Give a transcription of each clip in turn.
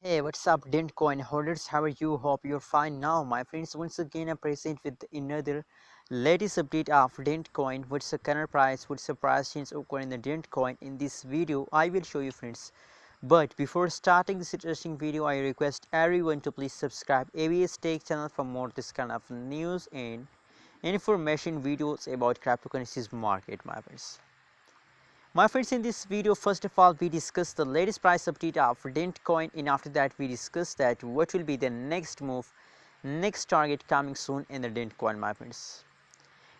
Hey, what's up, Dent coin holders? How are you? Hope you're fine now, my friends. Once again, I'm present with another latest update of Dent coin. What's the current price? What's the price change occurring in the Dent coin? In this video, I will show you, friends. But before starting this interesting video, I request everyone to please subscribe ABS Tech channel for more this kind of news and information videos about cryptocurrencies market, my friends. My friends, in this video, first of all, we discuss the latest price update of Dent coin, and after that we discuss that what will be the next move, next target coming soon in the Dent coin, my friends.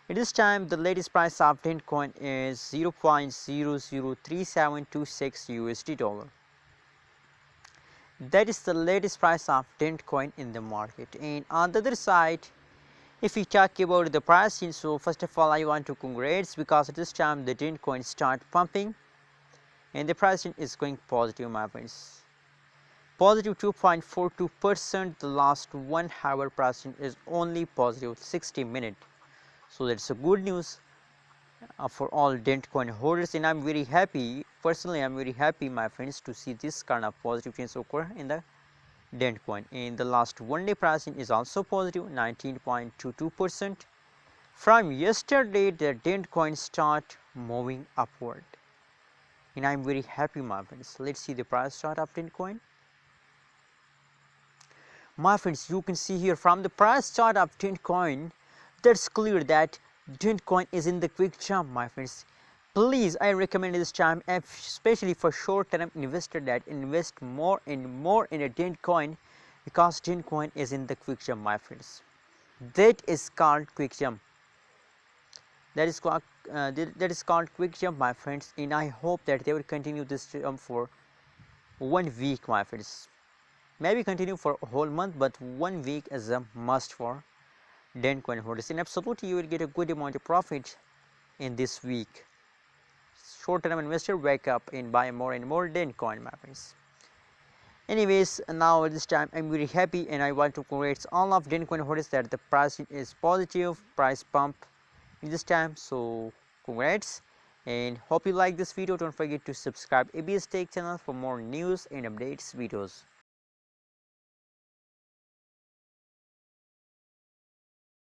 At this time, the latest price of Dent coin is 0.003726 USD dollar. That is the latest price of Dent coin in the market. And on the other side, if we talk about the pricing, so first of all, I want to congratulate because at this time the Dent coin start pumping and the pricing is going positive, my friends. Positive 2.42%. The last 1 hour pricing is only positive 60 minutes. So that's a good news for all Dent coin holders, and I'm very happy. Personally, I'm very happy, my friends, to see this kind of positive change occur in the Dent coin. In the last 1 day pricing is also positive 19.22%. From yesterday, the Dent coin start moving upward, and I'm very happy, my friends. Let's see the price chart of Dent coin. My friends, you can see here from the price chart of Dent coin, that's clear that Dent coin is in the quick jump, my friends. Please, I recommend this time, especially for short-term investor, that invest more and more in a Dent coin, because Dent coin is in the quick jump, my friends. That is called quick jump. That is called quick jump, my friends, and I hope that they will continue this jump for 1 week, my friends. Maybe continue for a whole month, but 1 week is a must for Dent coin holders, and absolutely you will get a good amount of profit in this week. Short-term investor, wake up and buy more and more Dent coin, my friends. Anyways, now at this time I'm very happy, and I want to congratulate all of Dent coin holders that the price is positive, price pump in this time. So congrats, and hope you like this video. Don't forget to subscribe ABS Tech channel for more news and updates videos.